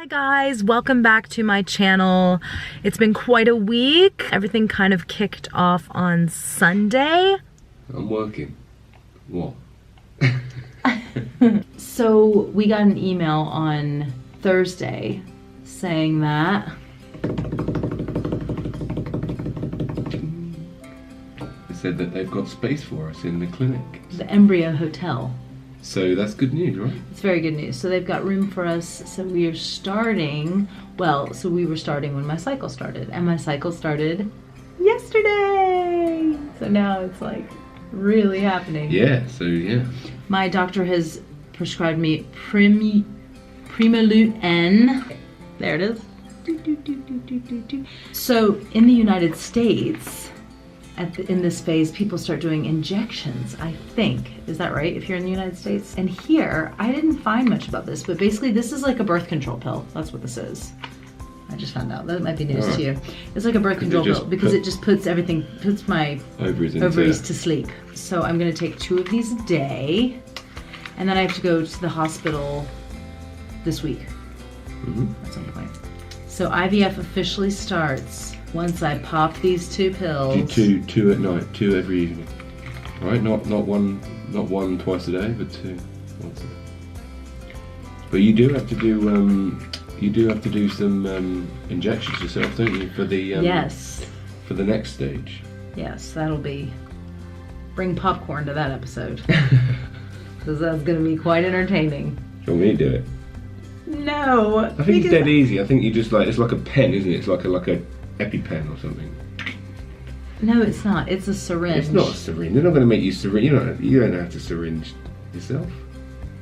Guys, welcome back to my channel. It's been quite a week. Everything kind of kicked off on Sunday. I'm working. What? So we got an email on Thursday saying that They said that they've got space for us in the clinic. the Embryo Hotel. So that's good news, right? It's very good news. So they've got room for us. So we are starting, well, so we were starting when my cycle started. And my cycle started yesterday. So now it's like really happening. Yeah, so yeah. My doctor has prescribed me Primalute N. There it is. So in the United States, in this phase, people start doing injections, I think. Is that right, if you're in the United States? And here, I didn't find much about this, but basically this is like a birth control pill. That's what this is. I just found out. That might be news to you. It's like a birth control pill because it just puts my ovaries to sleep. So I'm gonna take 2 of these a day, and then I have to go to the hospital this week at some point. So IVF officially starts once I pop these 2 pills. Two at night, 2 every evening. Right? Not one twice a day, but 2 once a day. But you do have to do some injections yourself, don't you, for the yes, for the next stage. Yes, that'll be, bring popcorn to that episode because that's gonna be quite entertaining. Do you want me to do it? No, I think it's dead easy. I think you just it's like a pen, isn't it? It's like a EpiPen or something. No, it's not. It's a syringe. It's not a syringe. They're not going to make you syringe. You don't have to syringe yourself.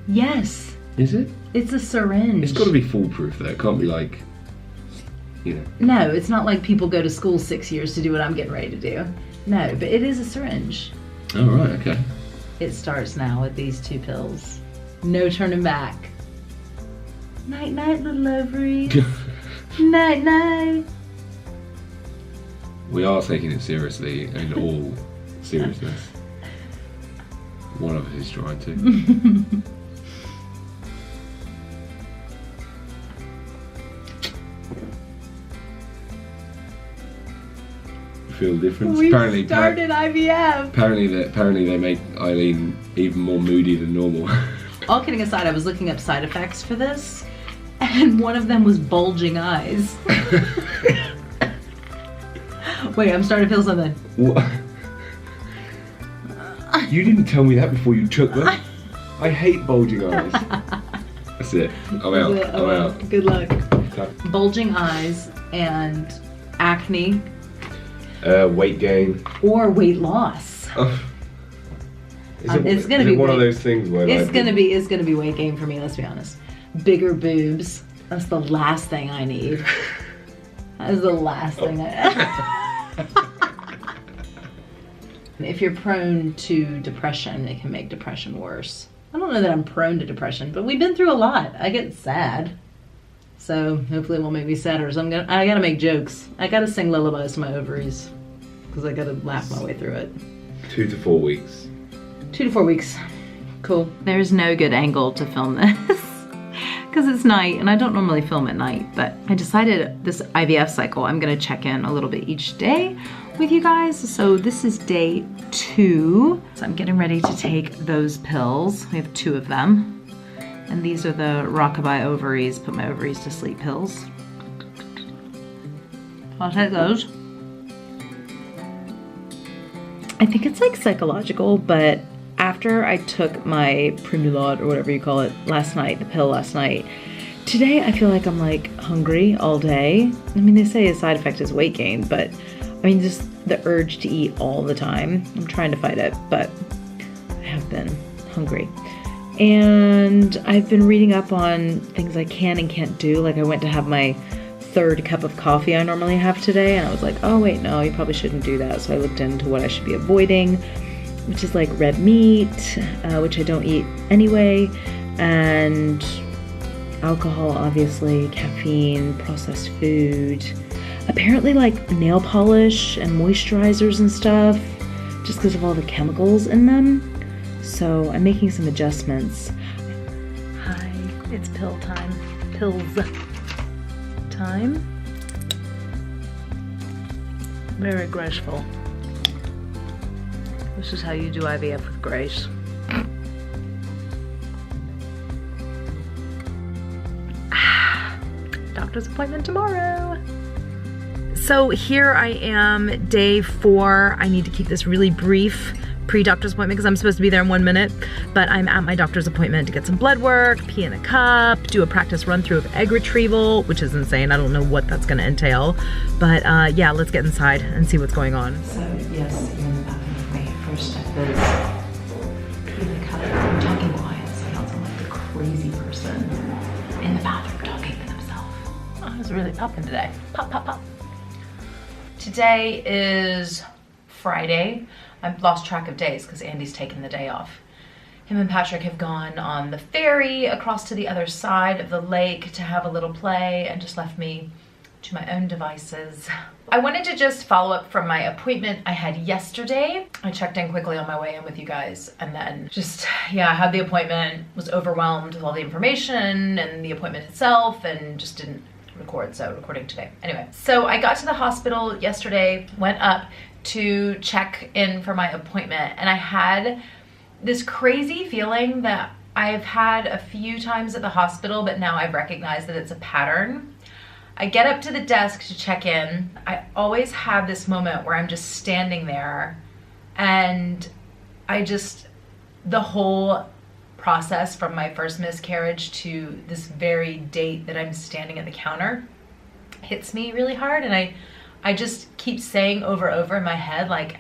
Yes. Is it? It's a syringe. It's got to be foolproof though. It can't be like, you know. No, it's not like people go to school 6 years to do what I'm getting ready to do. No, but it is a syringe. Oh right, okay. It starts now with these 2 pills. No turning back. Night night, little ovaries. Night night. We are taking it seriously, in all seriousness. One of us is trying to. You feel the difference? We started IVF. Apparently they make Eileen even more moody than normal. All kidding aside, I was looking up side effects for this, and one of them was bulging eyes. Wait, I'm starting to feel something. What? You didn't tell me that before you took them. I hate bulging eyes. That's it. I'm out. I'm out. Good luck. Bulging eyes and acne. Weight gain. Or weight loss. It's gonna be one of those things where it's gonna be weight gain for me. Let's be honest. Bigger boobs. That's the last thing I need. That is the last thing I. If you're prone to depression, it can make depression worse. I don't know that I'm prone to depression, but we've been through a lot. I get sad, so hopefully it won't make me sadder. So I gotta make jokes. I gotta sing lullabies to my ovaries because I gotta laugh my way through it. 2 to 4 weeks. 2 to 4 weeks. Cool. There's no good angle to film this because it's night and I don't normally film at night, but I decided this IVF cycle, I'm gonna check in a little bit each day with you guys. So this is day 2. So I'm getting ready to take those pills. We have 2 of them. And these are the Rockabye Ovaries, put my ovaries to sleep pills. I'll take those. I think it's like psychological, but after I took my Primalute or whatever you call it last night, the pill last night, today I feel like I'm like hungry all day. I mean, they say a side effect is weight gain, but I mean, just the urge to eat all the time. I'm trying to fight it, but I have been hungry. And I've been reading up on things I can and can't do. Like I went to have my 3rd cup of coffee I normally have today, and I was like, oh wait, no, you probably shouldn't do that. So I looked into what I should be avoiding, which is like red meat, which I don't eat anyway, and alcohol, obviously, caffeine, processed food. Apparently like nail polish and moisturizers and stuff, just because of all the chemicals in them. So I'm making some adjustments. Hi, it's pill time. Pills. time. Very graceful. This is how you do IVF with grace. Doctor's appointment tomorrow. So here I am, day 4. I need to keep this really brief pre-doctor's appointment because I'm supposed to be there in 1 minute, but I'm at my doctor's appointment to get some blood work, pee in a cup, do a practice run through of egg retrieval, which is insane. I don't know what that's gonna entail, but yeah, let's get inside and see what's going on. So yes, you're in the bathroom. My first step is pee in a cup. I'm talking quiet so I don't sound like the crazy person in the bathroom talking to themselves. Oh, it's really popping today. Pop, pop, pop. Today is Friday. I've lost track of days because Andy's taken the day off. Him and Patrick have gone on the ferry across to the other side of the lake to have a little play and just left me to my own devices. I wanted to just follow up from my appointment I had yesterday. I checked in quickly on my way in with you guys and then just, yeah, I had the appointment, was overwhelmed with all the information and the appointment itself and just didn't record, so recording today. Anyway, so I got to the hospital yesterday, went up to check in for my appointment, and I had this crazy feeling that I've had a few times at the hospital, but now I've recognized that it's a pattern. I get up to the desk to check in. I always have this moment where I'm just standing there and the whole process from my first miscarriage to this very date that I'm standing at the counter hits me really hard, and I just keep saying over and over in my head, like,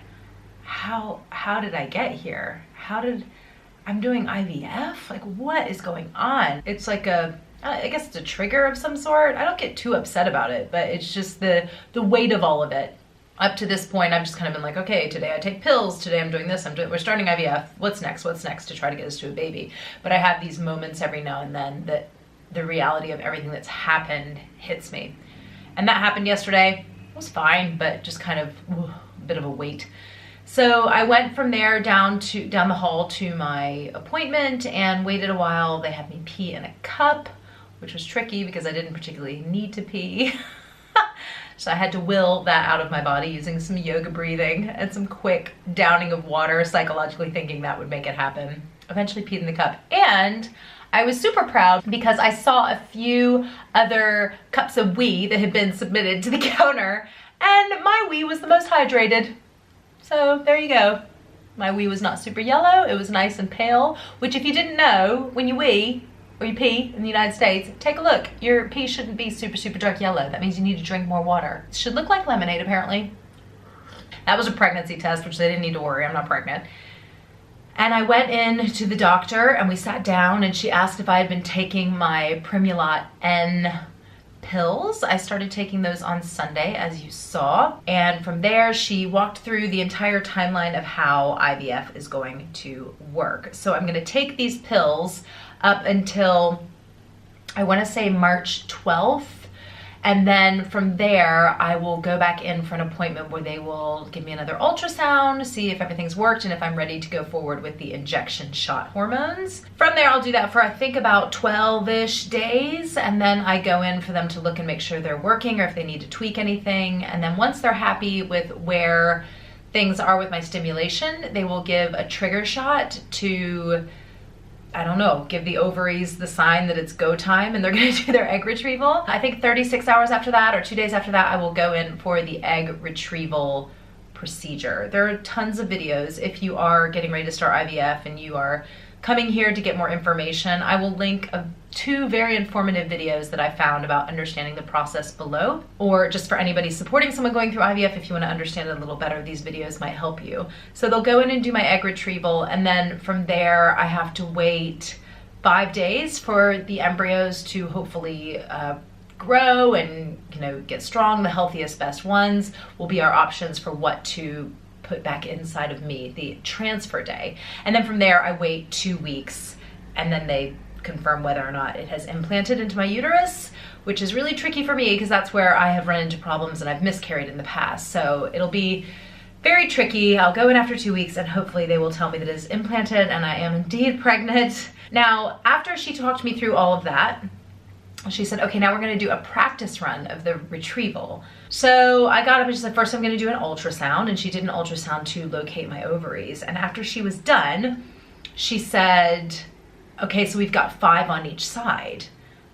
how did I get here? I'm doing IVF? Like, what is going on? It's like I guess it's a trigger of some sort. I don't get too upset about it, but it's just the weight of all of it. Up to this point, I've just kind of been like, okay, today I take pills, today I'm doing this, we're starting IVF, what's next to try to get us to a baby. But I have these moments every now and then that the reality of everything that's happened hits me. And that happened yesterday. It was fine, but just kind of a bit of a weight. So I went from there down the hall to my appointment and waited a while. They had me pee in a cup, which was tricky because I didn't particularly need to pee. So I had to will that out of my body using some yoga breathing and some quick downing of water, psychologically thinking that would make it happen. Eventually peed in the cup. And I was super proud because I saw a few other cups of wee that had been submitted to the counter, and my wee was the most hydrated. So there you go. My wee was not super yellow, it was nice and pale, which if you didn't know, when you wee, or you pee in the United States, take a look. Your pee shouldn't be super, super dark yellow. That means you need to drink more water. It should look like lemonade, apparently. That was a pregnancy test, which they didn't need to worry, I'm not pregnant. And I went in to the doctor and we sat down and she asked if I had been taking my Primulot N pills. I started taking those on Sunday, as you saw. And from there, she walked through the entire timeline of how IVF is going to work. So I'm gonna take these pills up until, I wanna say March 12th. And then from there, I will go back in for an appointment where they will give me another ultrasound, see if everything's worked and if I'm ready to go forward with the injection shot hormones. From there, I'll do that for I think about 12-ish days. And then I go in for them to look and make sure they're working or if they need to tweak anything. And then once they're happy with where things are with my stimulation, they will give a trigger shot to, I don't know, give the ovaries the sign that it's go time and they're gonna do their egg retrieval. I think 36 hours after that or 2 days after that, I will go in for the egg retrieval procedure. There are tons of videos if you are getting ready to start IVF and you are coming here to get more information. I will link 2 very informative videos that I found about understanding the process below, or just for anybody supporting someone going through IVF, if you want to understand it a little better, these videos might help you. So they'll go in and do my egg retrieval, and then from there I have to wait 5 days for the embryos to hopefully grow and get strong. The healthiest, best ones will be our options for what to put back inside of me, the transfer day. And then from there I wait 2 weeks and then they confirm whether or not it has implanted into my uterus, which is really tricky for me because that's where I have run into problems and I've miscarried in the past. So it'll be very tricky. I'll go in after 2 weeks and hopefully they will tell me that it is implanted and I am indeed pregnant. Now, after she talked me through all of that, she said, okay, now we're gonna do a practice run of the retrieval. So I got up and she said, first I'm gonna do an ultrasound, and she did an ultrasound to locate my ovaries. And after she was done, she said, okay, so we've got 5 on each side.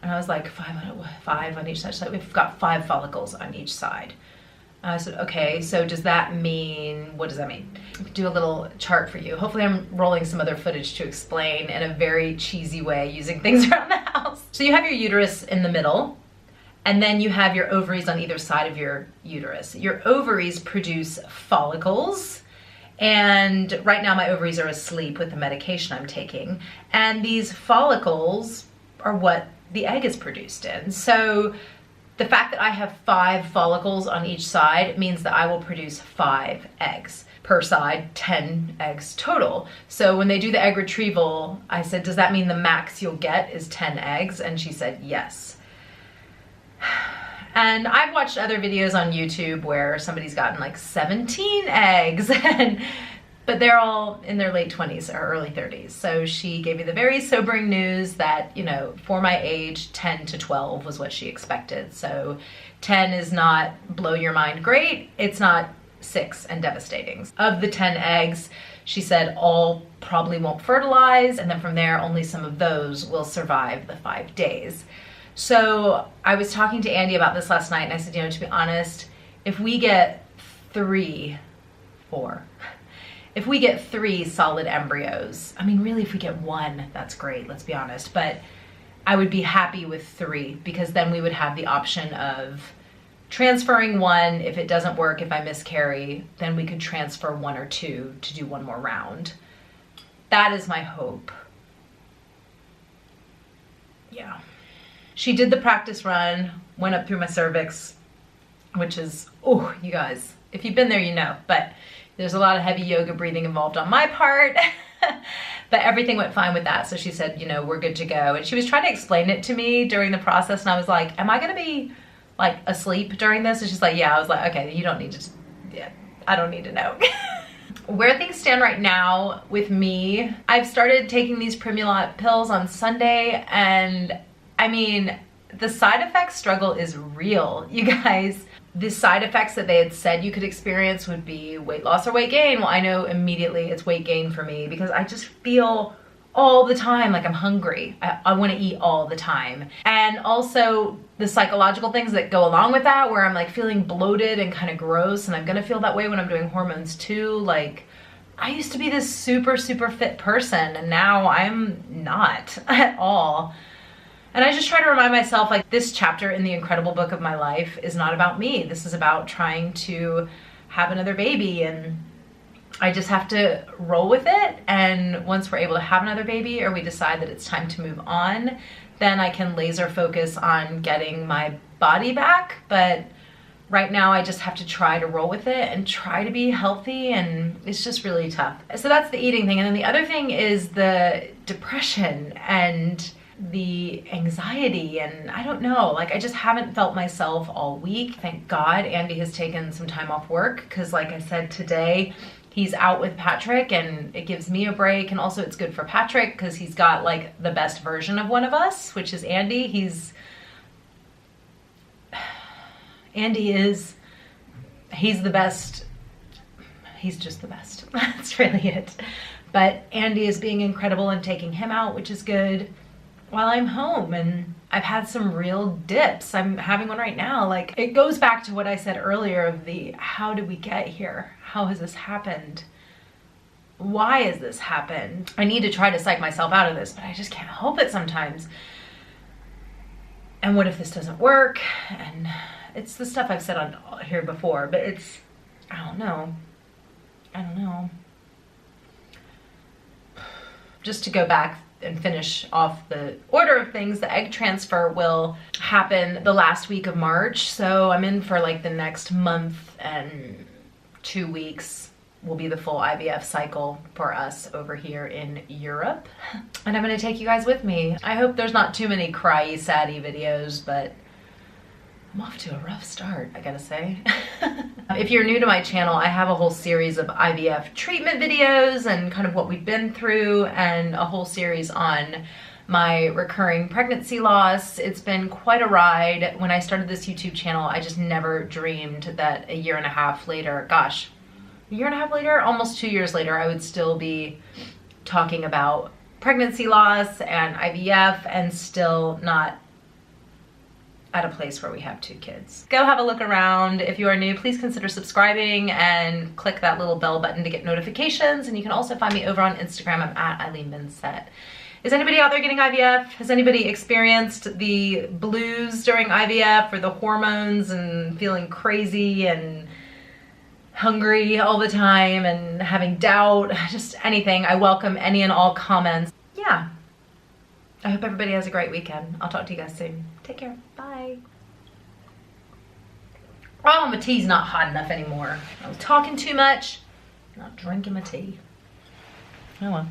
And I was like, 5 on each side? So we've got 5 follicles on each side. I said, okay, so does that mean, what does that mean? Do a little chart for you. Hopefully I'm rolling some other footage to explain in a very cheesy way using things around the house. So you have your uterus in the middle, and then you have your ovaries on either side of your uterus. Your ovaries produce follicles, and right now my ovaries are asleep with the medication I'm taking. And these follicles are what the egg is produced in. So the fact that I have 5 follicles on each side means that I will produce 5 eggs per side, 10 eggs total. So when they do the egg retrieval, I said, does that mean the max you'll get is 10 eggs? And she said, yes. And I've watched other videos on YouTube where somebody's gotten like 17 eggs, but they're all in their late 20s or early 30s. So she gave me the very sobering news that, you know, for my age, 10 to 12 was what she expected. So 10 is not blow your mind great. It's not 6 and devastating. Of the 10 eggs, she said all probably won't fertilize. And then from there, only some of those will survive the 5 days. So I was talking to Andy about this last night, and I said, you know, to be honest, if we get 3 solid embryos, I mean, really, if we get 1, that's great, let's be honest, but I would be happy with 3, because then we would have the option of transferring 1. If it doesn't work, if I miscarry, then we could transfer 1 or 2 to do 1 more round. That is my hope. Yeah. She did the practice run, went up through my cervix, which is, oh, you guys, if you've been there, you know, but there's a lot of heavy yoga breathing involved on my part, but everything went fine with that. So she said, you know, we're good to go. And she was trying to explain it to me during the process, and I was like, am I gonna be like asleep during this? And she's like, yeah. I was like, okay, you don't need to, yeah, I don't need to know. Where things stand right now with me, I've started taking these Primulot pills on Sunday, and I mean, the side effect struggle is real, you guys. The side effects that they had said you could experience would be weight loss or weight gain. Well, I know immediately it's weight gain for me, because I just feel all the time like I'm hungry. I want to eat all the time. And also the psychological things that go along with that, where I'm like feeling bloated and kind of gross, and I'm gonna feel that way when I'm doing hormones too. Like, I used to be this super, super fit person, and now I'm not at all. And I just try to remind myself, like, this chapter in the incredible book of my life is not about me. This is about trying to have another baby, and I just have to roll with it. And once we're able to have another baby, or we decide that it's time to move on, then I can laser focus on getting my body back. But right now I just have to try to roll with it and try to be healthy, and it's just really tough. So that's the eating thing. And then the other thing is the depression and the anxiety, and I don't know, like, I just haven't felt myself all week. Thank God Andy has taken some time off work, because like I said, today he's out with Patrick, and it gives me a break, and also it's good for Patrick because he's got like the best version of one of us, which is Andy. He's the best. He's just the best. That's really it. But Andy is being incredible and taking him out, which is good, while I'm home. And I've had some real dips. I'm having one right now. Like, it goes back to what I said earlier of the, how did we get here? How has this happened? Why has this happened? I need to try to psych myself out of this, but I just can't help it sometimes. And what if this doesn't work? And it's the stuff I've said on here before, but it's, I don't know. Just to go back and finish off the order of things, the egg transfer will happen the last week of March. So I'm in for like the next month and 2 weeks will be the full IVF cycle for us over here in Europe. And I'm gonna take you guys with me. I hope there's not too many cryy, saddy videos, but I'm off to a rough start, I gotta say. If you're new to my channel, I have a whole series of IVF treatment videos and kind of what we've been through, and a whole series on my recurring pregnancy loss. It's been quite a ride. When I started this YouTube channel, I just never dreamed that a year and a half later, gosh, a year and a half later, almost 2 years later, I would still be talking about pregnancy loss and IVF and still not at a place where we have 2 kids. Go have a look around. If you are new, please consider subscribing and click that little bell button to get notifications. And you can also find me over on Instagram. I'm at Eileen Vincett. Is anybody out there getting IVF? Has anybody experienced the blues during IVF or the hormones and feeling crazy and hungry all the time and having doubt? Just anything. I welcome any and all comments. Yeah. I hope everybody has a great weekend. I'll talk to you guys soon. Take care. Bye. Oh, my tea's not hot enough anymore. I was talking too much, not drinking my tea. Oh well.